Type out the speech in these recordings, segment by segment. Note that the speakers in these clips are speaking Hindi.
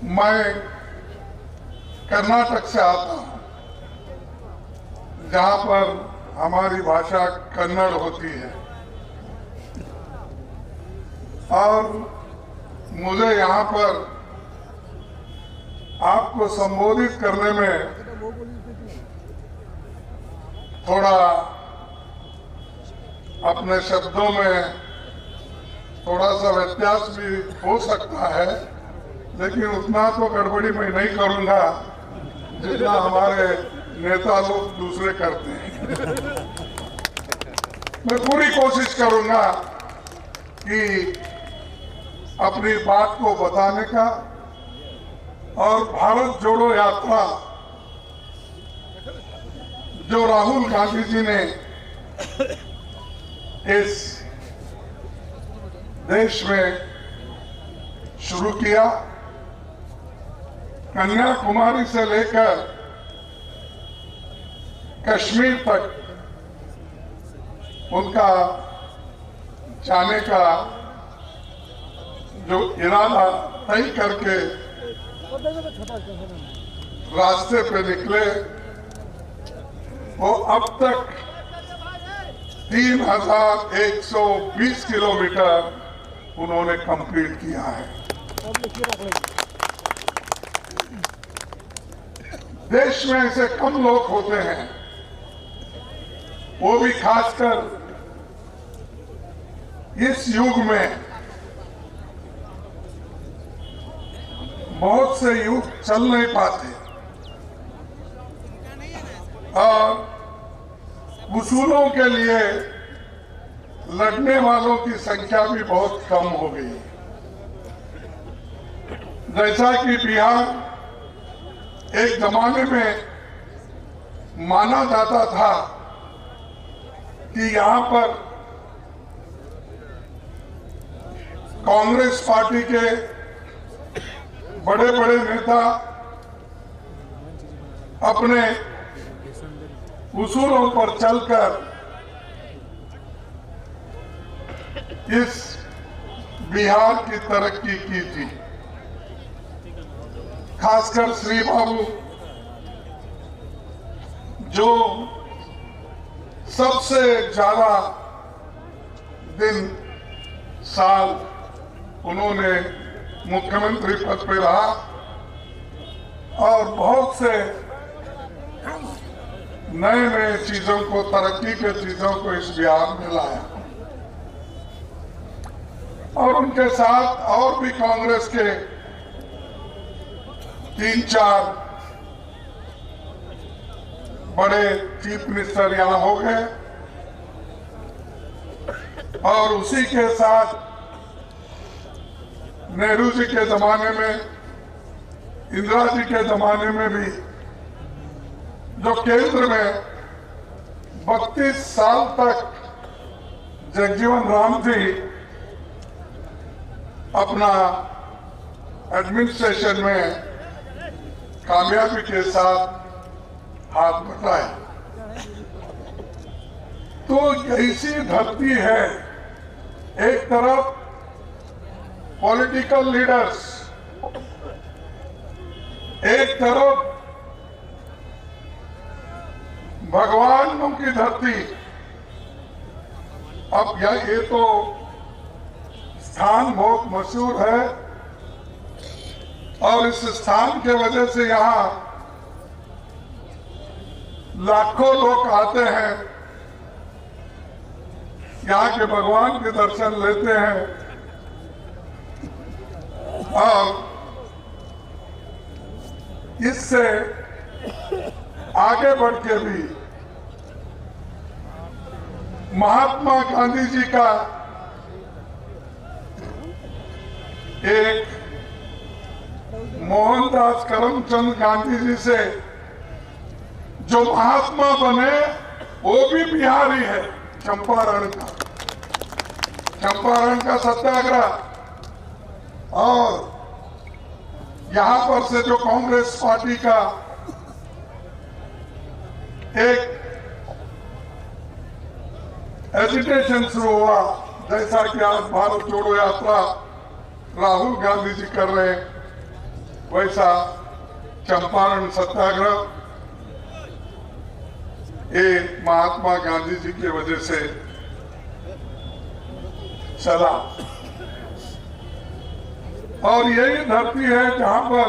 मैं कर्नाटक से आता हूं, जहां पर हमारी भाषा कन्नड़ होती है और मुझे यहां पर आपको संबोधित करने में थोड़ा अपने शब्दों में थोड़ा सा व्यत्यास भी हो सकता है, लेकिन उतना तो गड़बड़ी मैं नहीं करूंगा जितना हमारे नेता लोग दूसरे करते हैं। मैं पूरी कोशिश करूंगा कि अपनी बात को बताने का और भारत जोड़ो यात्रा जो राहुल गांधी जी ने इस देश में शुरू किया, कन्याकुमारी से लेकर कश्मीर तक उनका जाने का जो इरादा तय करके रास्ते पे निकले, वो अब तक 3120 किलोमीटर उन्होंने कंप्लीट किया है। देश में ऐसे कम लोग होते हैं, वो भी खासकर इस युग में। बहुत से युग चल नहीं पाते और उसूलों के लिए लड़ने वालों की संख्या भी बहुत कम हो गई। जैसा कि बिहार एक जमाने में माना जाता था कि यहां पर कांग्रेस पार्टी के बड़े बड़े नेता अपने उसूलों पर चलकर इस बिहार की तरक्की की थी। खासकर श्री बाबू जो सबसे ज्यादा दिन साल उन्होंने मुख्यमंत्री पद पे रहा और बहुत से नए नए चीजों को, तरक्की के चीजों को इस बिहार में लाया और उनके साथ और भी कांग्रेस के 3-4 बड़े चीफ मिनिस्टर यहां हो गए और उसी के साथ नेहरू जी के जमाने में, इंदिरा जी के जमाने में भी जो केंद्र में 32 साल तक जगजीवन राम जी अपना एडमिनिस्ट्रेशन में कामयाबी के साथ हाथ बटाए। तो ऐसी धरती है, एक तरफ पॉलिटिकल लीडर्स, एक तरफ भगवानों की धरती। अब ये तो स्थान बहुत मशहूर है और इस स्थान के वजह से यहाँ लाखों लोग आते हैं, यहाँ के भगवान के दर्शन लेते हैं और इससे आगे बढ़ के भी महात्मा गांधी जी का एक मोहनदास करमचंद गांधी जी से जो महात्मा बने वो भी बिहारी है। चंपारण का सत्याग्रह और यहां पर से जो कांग्रेस पार्टी का एक एजिटेशन शुरू हुआ, जैसा कि आज भारत जोड़ो यात्रा राहुल गांधी जी कर रहे हैं, वैसा चंपारण सत्याग्रह ये महात्मा गांधी जी की वजह से चला। और यही धरती है जहां पर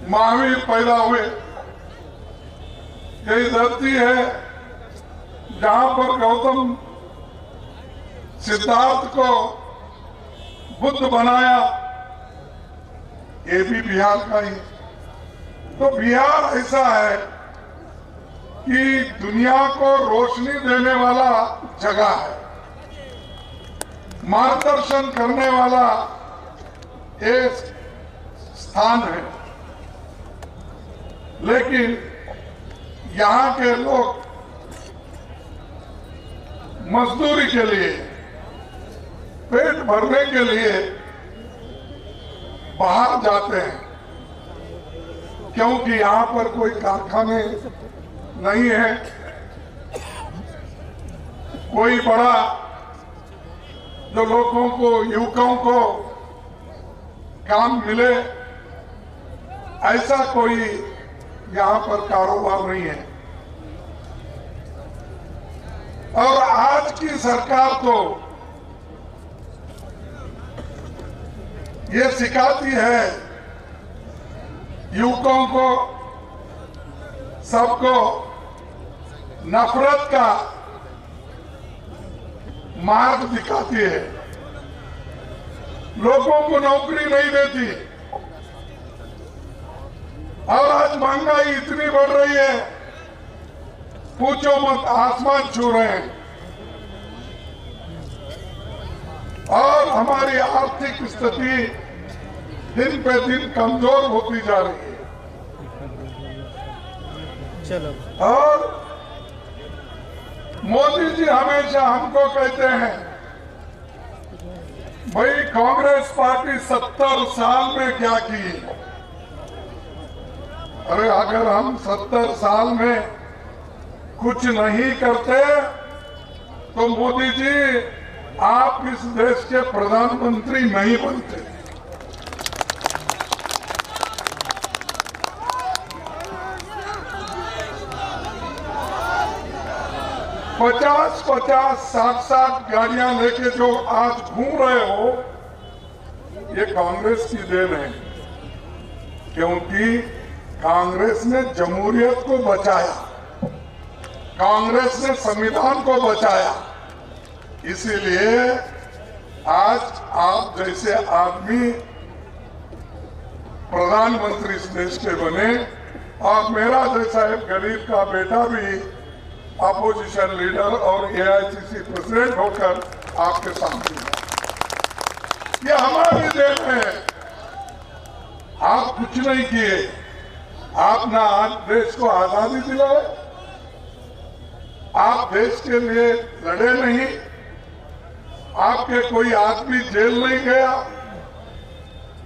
महावीर पैदा हुए। यही धरती है जहां पर गौतम सिद्धार्थ को बुद्ध बनाया। ये भी बिहार का ही। तो बिहार ऐसा है कि दुनिया को रोशनी देने वाला जगह है, मार्गदर्शन करने वाला एक स्थान है। लेकिन यहाँ के लोग मजदूरी के लिए, पेट भरने के लिए बाहर जाते हैं, क्योंकि यहाँ पर कोई कारखाने नहीं है, कोई बड़ा जो लोगों को, युवकों को काम मिले, ऐसा कोई यहाँ पर कारोबार नहीं है। और आज की सरकार तो ये सिखाती है युवकों को, सबको नफरत का मार्ग दिखाती है, लोगों को नौकरी नहीं देती। और आज महंगाई इतनी बढ़ रही है, पूछो मत, आसमान छू रहे हैं। और हमारी आर्थिक स्थिति दिन पे दिन कमजोर होती जा रही है। चलो। और मोदी जी हमेशा हमको कहते हैं, भाई कांग्रेस पार्टी 70 साल में क्या की। अरे अगर हम 70 साल में कुछ नहीं करते तो मोदी जी आप इस देश के प्रधानमंत्री नहीं बनते। पचास 60 गाड़ियां लेके जो आज घूम रहे हो, ये कांग्रेस की देन है। क्योंकि कांग्रेस ने जमहूरियत को बचाया, कांग्रेस ने संविधान को बचाया। इसीलिए आज आप जैसे आदमी प्रधानमंत्री इस देश के बने, और मेरा जैसा एक गरीब का बेटा भी अपोजिशन लीडर और एआईसीसी प्रेसिडेंट होकर आपके सामने है। ये हमारी देन है। आप कुछ नहीं किए, आप ना आज देश को आजादी दिलाए, आप देश के लिए लड़े नहीं, आपके कोई आदमी जेल नहीं गया,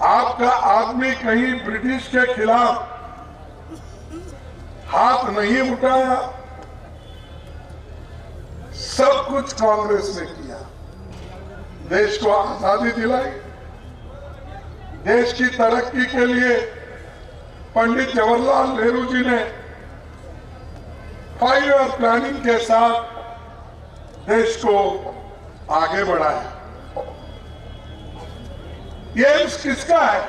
आपका आदमी कहीं ब्रिटिश के खिलाफ हाथ नहीं उठाया। सब कुछ कांग्रेस ने किया, देश को आजादी दिलाई। देश की तरक्की के लिए पंडित जवाहरलाल नेहरू जी ने 5 ईयर प्लानिंग के साथ देश को आगे बढ़ाया। ये एम्स किसका है?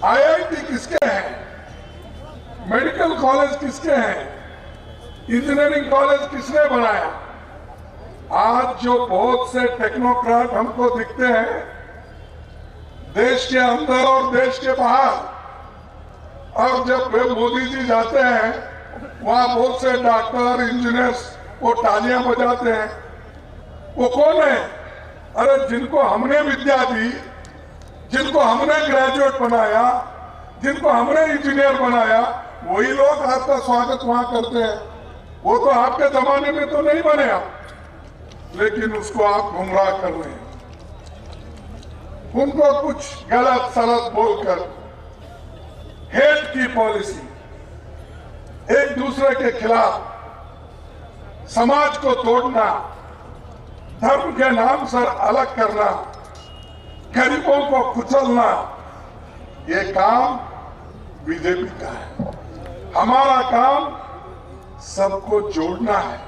आईआईटी किसके हैं? मेडिकल कॉलेज किसके हैं? इंजीनियरिंग कॉलेज किसने बनाया? आज जो बहुत से टेक्नोक्रेट हमको दिखते हैं देश के अंदर और देश के बाहर, और जब वे मोदी जी जाते हैं वहां बहुत से डॉक्टर, इंजीनियर्स वो तालियां बजाते हैं। वो कौन है? अरे जिनको हमने विद्या दी, जिनको हमने ग्रेजुएट बनाया, जिनको हमने इंजीनियर बनाया, वही लोग आपका स्वागत वहां करते हैं। वो तो आपके जमाने में तो नहीं बने आप, लेकिन उसको आप गुमराह कर रहे हैं। उनको कुछ गलत सलत बोलकर हेट की पॉलिसी, एक दूसरे के खिलाफ समाज को तोड़ना, धर्म के नाम से अलग करना, गरीबों को कुचलना, ये काम बीजेपी का है। हमारा काम सबको जोड़ना है।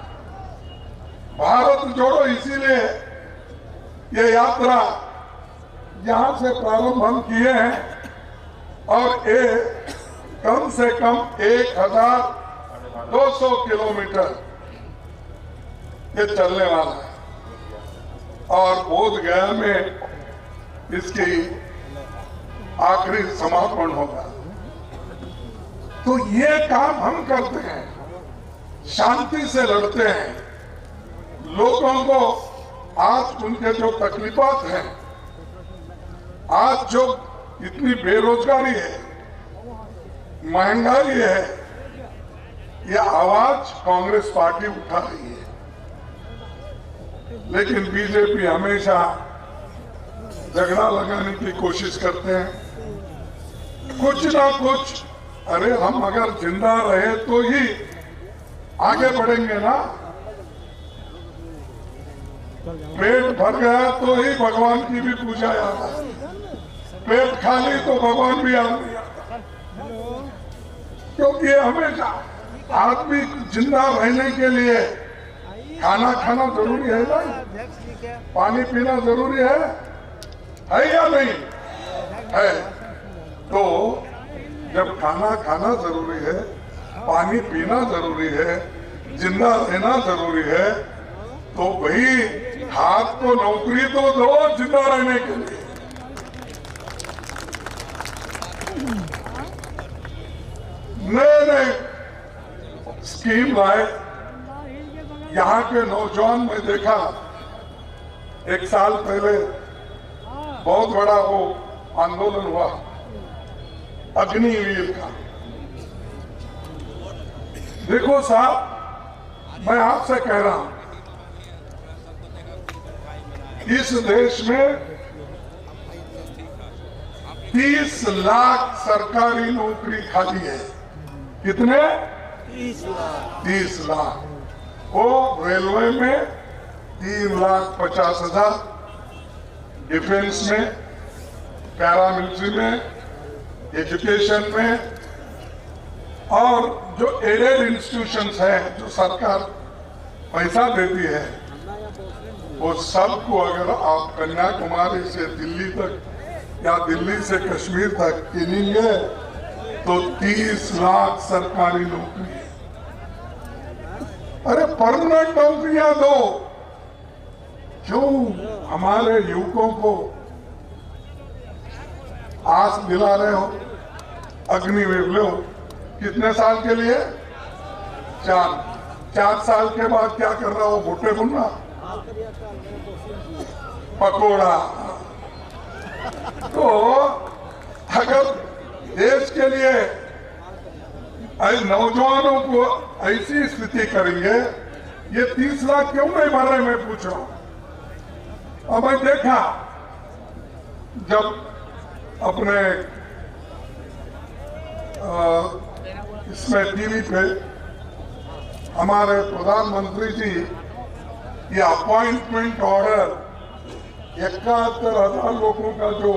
भारत जोड़ो, इसीलिए ये यात्रा यहां से प्रारंभ हम किए हैं और ये कम से कम 1200 किलोमीटर ये चलने वाला है और बोधगया में इसकी आखिरी समापन होगा। तो ये काम हम करते हैं, शांति से लड़ते हैं। लोगों को आज उनके जो तकलीफात हैं, आज जो इतनी बेरोजगारी है, महंगाई है, ये आवाज कांग्रेस पार्टी उठा रही है। लेकिन बीजेपी हमेशा झगड़ा लगाने की कोशिश करते हैं, कुछ ना कुछ। अरे हम अगर जिंदा रहे तो ही आगे बढ़ेंगे ना। पेट भर गया तो ही भगवान की भी पूजा याद आती है, पेट खाली तो भगवान भी याद नहीं आता। क्योंकि हमेशा आदमी जिंदा रहने के लिए खाना खाना जरूरी है ना, पानी पीना जरूरी है या नहीं है? तो जब खाना खाना जरूरी है, पानी पीना जरूरी है, जिंदा रहना जरूरी है, तो भाई हाथ को नौकरी तो दो जिंदा रहने के लिए। नए नए स्कीम लाए। यहाँ के नौजवान में देखा, एक साल पहले बहुत बड़ा वो आंदोलन हुआ अग्निवीर का। देखो साहब, मैं आपसे कह रहा हूं, इस देश में 30 लाख सरकारी नौकरी खाली है। कितने? 30 लाख। वो रेलवे में 3,50,000, डिफेंस में, पैरामिलिट्री में, एजुकेशन में, और जो एडेड इंस्टीट्यूशंस हैं, जो सरकार पैसा देती है, वो सबको अगर आप कन्याकुमारी से दिल्ली तक या दिल्ली से कश्मीर तक गिनेंगे तो 30 लाख सरकारी नौकरी है। अरे परमानेंट नौकरियां दो। क्यों हमारे युवकों को आस दिला रहे हो? अग्निवीर लो, कितने साल के लिए? 4 साल के बाद क्या कर रहा हो? भुट्टे भुनना, पकोड़ा। तो अगर देश के लिए नौजवानों को ऐसी स्थिति करेंगे, ये 30 लाख क्यों नहीं भर रहे, मैं पूछ रहा हूं। अब मैं देखा, जब अपने इसमें टीवी पे हमारे प्रधानमंत्री जी ये अपॉइंटमेंट ऑर्डर 71,000 लोगों का जो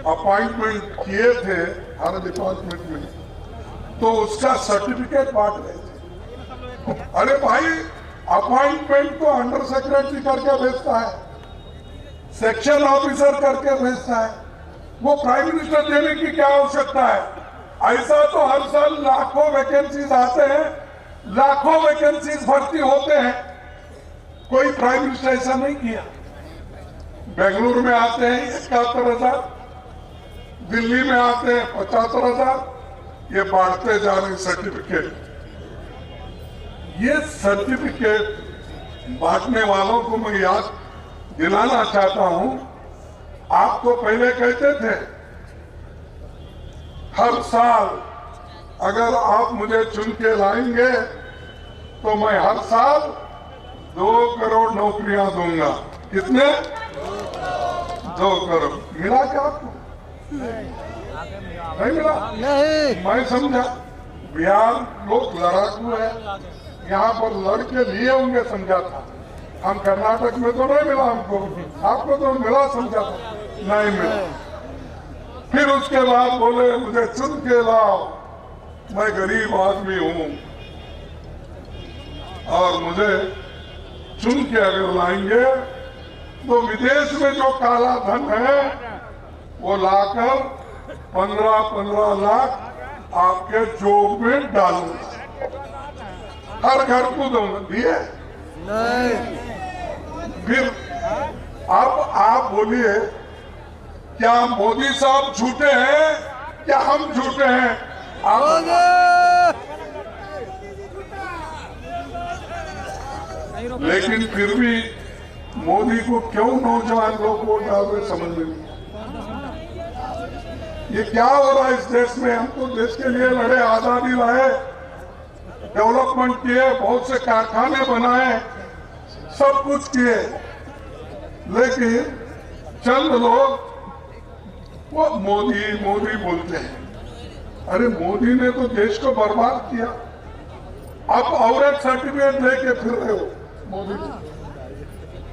अपॉइंटमेंट किए थे हर डिपार्टमेंट में, तो उसका सर्टिफिकेट बांट रहे थे। अरे भाई, अपॉइंटमेंट तो अंडर सेक्रेटरी करके भेजता है, सेक्शन ऑफिसर करके भेजता है, वो प्राइम मिनिस्टर देने की क्या आवश्यकता है? ऐसा तो हर साल लाखों वैकेंसीज आते हैं, लाखों वैकेंसीज भर्ती होते हैं, कोई प्राइम मिनिस्टर ऐसा नहीं किया। बेंगलुरु में आते हैं 71,000, दिल्ली में आते हैं 75,000, ये बांटते जा रहे सर्टिफिकेट। ये सर्टिफिकेट बांटने वालों को मैं याद दिलाना चाहता हूं। आप तो पहले कहते थे हर साल अगर आप मुझे चुन के लाएंगे तो मैं हर साल 2 करोड़ नौकरियां दूंगा। कितने? 2 करोड़। मिला क्या आपको? नहीं मिला। नहीं। मैं समझा बिहार लोग लड़ाकू है, यहाँ पर लड़के लिए होंगे समझा था। हम कर्नाटक में तो नहीं मिला हमको, आपको तो मिला समझा था। नहीं मिला। फिर उसके बाद बोले मुझे चुन के लाओ, मैं गरीब आदमी हूं और मुझे चुन के अगर लाएंगे तो विदेश में जो काला धन है वो लाकर 15-15 लाख आपके जोब में डालूंगा, हर घर को दूंगा। दिए नहीं। फिर अब आप बोलिए क्या मोदी साहब झूठे हैं क्या हम झूठे हैं? लेकिन फिर भी मोदी को क्यों नौजवान लोग वोट डाल रहे समझ में नहीं। ये क्या हो रहा है इस देश में? हम तो देश के लिए लड़े, आजादी लाए, डेवलपमेंट किए, बहुत से कारखाने बनाए, सब कुछ किए, लेकिन चंद लोग वो मोदी मोदी बोलते हैं। अरे मोदी ने तो देश को बर्बाद किया, अब और एक सर्टिफिकेट लेके फिर रहे हो मोदी।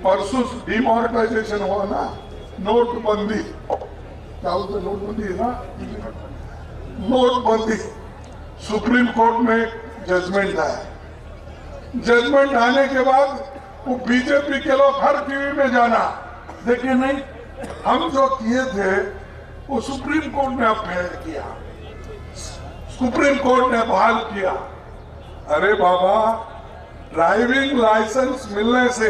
परसों डिमोनेटाइजेशन हुआ ना, नोटबंदी, क्या बोलते नोटबंदी है ना, नोटबंदी। सुप्रीम कोर्ट में जजमेंट आया, जजमेंट आने के बाद वो बीजेपी के लोग हर टीवी में जाना, देखिए नहीं हम जो किए थे वो सुप्रीम कोर्ट ने अपहेल किया, सुप्रीम कोर्ट ने बहाल किया। अरे बाबा, ड्राइविंग लाइसेंस मिलने से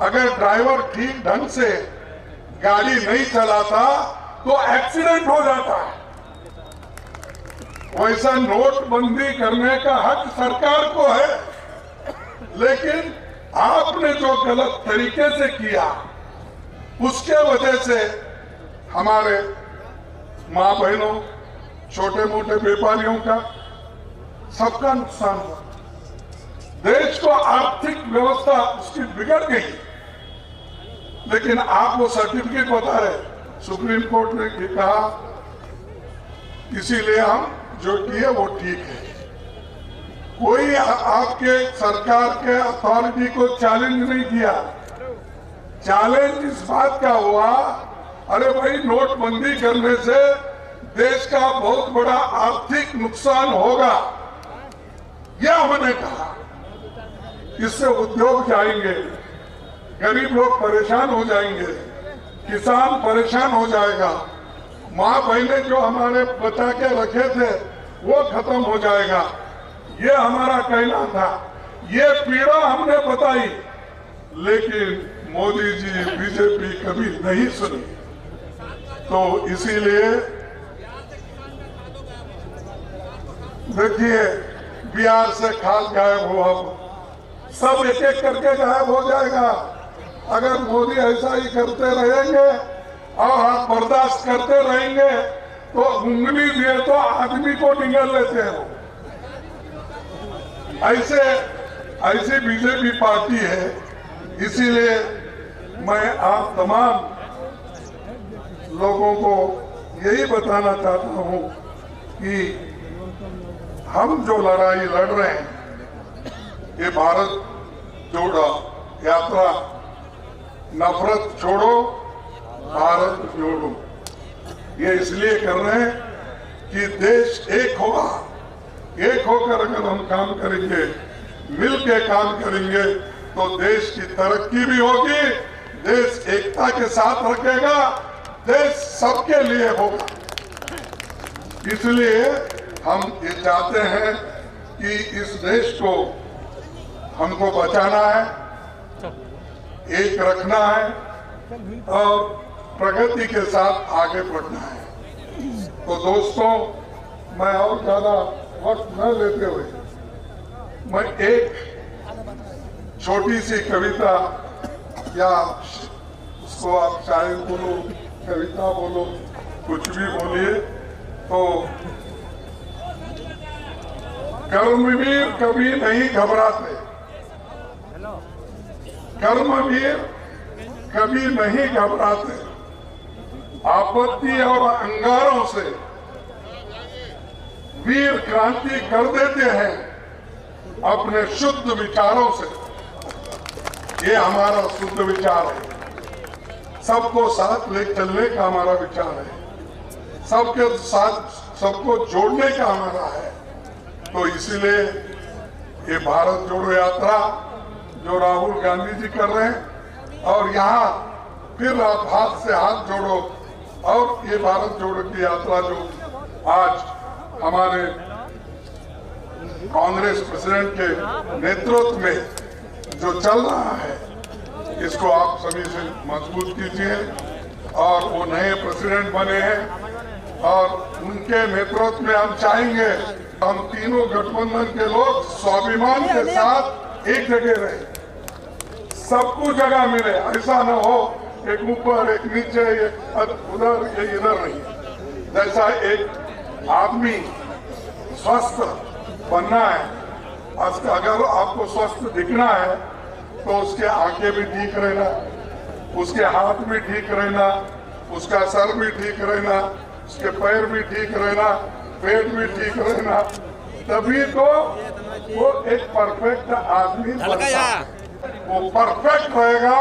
अगर ड्राइवर ठीक ढंग से गाड़ी नहीं चलाता तो एक्सीडेंट हो जाता है। वैसा नोटबंदी करने का हक सरकार को है, लेकिन आपने जो गलत तरीके से किया उसके वजह से हमारे मां बहनों, छोटे मोटे व्यापारियों का, सबका नुकसान हुआ। देश को आर्थिक व्यवस्था उसकी बिगड़ गई, लेकिन आप वो सर्टिफिकेट बता रहे, सुप्रीम कोर्ट ने कहा इसीलिए हम जो किए वो ठीक है। कोई आपके सरकार के अथॉरिटी को चैलेंज नहीं किया। चैलेंज इस बात का हुआ, अरे भाई नोटबंदी करने से देश का बहुत बड़ा आर्थिक नुकसान होगा, यह हमने कहा। इससे उद्योग जाएंगे, गरीब लोग परेशान हो जाएंगे, किसान परेशान हो जाएगा, माँ बहनें जो हमारे बचा के रखे थे वो खत्म हो जाएगा, ये हमारा कहना था। ये पीड़ा हमने बताई, लेकिन मोदी जी, बीजेपी कभी नहीं सुनी। तो इसीलिए देखिए, बिहार से खाद गायब हुआ, सब एक एक करके गायब हो जाएगा। अगर मोदी ऐसा ही करते रहेंगे और आप बर्दाश्त करते रहेंगे तो उंगली दिए तो आदमी को निगल लेते हैं। ऐसी बीजेपी पार्टी है। इसीलिए मैं आप तमाम लोगों को यही बताना चाहता हूं कि हम जो लड़ाई लड़ रहे हैं, ये भारत जोड़ो यात्रा, नफरत छोड़ो भारत जोड़ो, ये इसलिए कर रहे हैं कि देश एक होगा। एक होकर अगर हम काम करेंगे, मिल के काम करेंगे तो देश की तरक्की भी होगी, देश एकता के साथ रखेगा, देश सबके लिए होगा। इसलिए हम ये चाहते हैं कि इस देश को हमको बचाना है, एक रखना है और प्रगति के साथ आगे बढ़ना है। तो दोस्तों, मैं और ज्यादा वक्त न लेते हुए मैं एक छोटी सी कविता, या उसको आप शायर बोलो, कविता बोलो, कुछ भी बोलिए, तो कर्मवीर कभी नहीं घबराते, कर्मवीर कभी नहीं घबराते, आपत्ति और अंगारों से वीर क्रांति कर देते हैं अपने शुद्ध विचारों से। ये हमारा शुद्ध विचार है। सबको साथ ले चलने का हमारा विचार है, सबके साथ सबको जोड़ने का हमारा है। तो इसीलिए ये भारत जोड़ो यात्रा जो राहुल गांधी जी कर रहे हैं, और यहाँ फिर आप हाथ से हाथ जोड़ो, और ये भारत जोड़ो की यात्रा जो आज हमारे कांग्रेस प्रेसिडेंट के नेतृत्व में जो चल रहा है, इसको आप सभी से मजबूत कीजिए। और वो नए प्रेसिडेंट बने हैं और उनके नेतृत्व में हम चाहेंगे हम तीनों गठबंधन के लोग स्वाभिमान के साथ एक जगह रहे, सबको जगह मिले। ऐसा न हो एक ऊपर एक नीचे, ये उधर ये इधर नहीं। जैसा एक आदमी स्वस्थ बनना है, अगर आपको स्वस्थ दिखना है तो उसके आंखें भी ठीक रहना, उसके हाथ भी ठीक रहना, उसका सर भी ठीक रहना, उसके पैर भी ठीक रहना, पेट भी ठीक रहना, तभी तो वो एक परफेक्ट आदमी बनता है। वो परफेक्ट रहेगा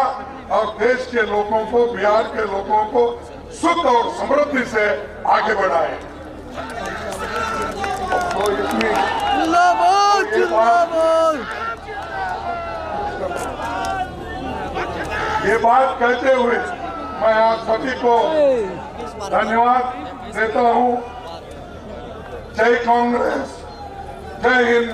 और देश के लोगों को, बिहार के लोगों को सुख और समृद्धि से आगे बढ़ाए। तो इतनी ये बात कहते हुए मैं आप सभी को धन्यवाद देता हूँ। जय कांग्रेस, जय हिंद।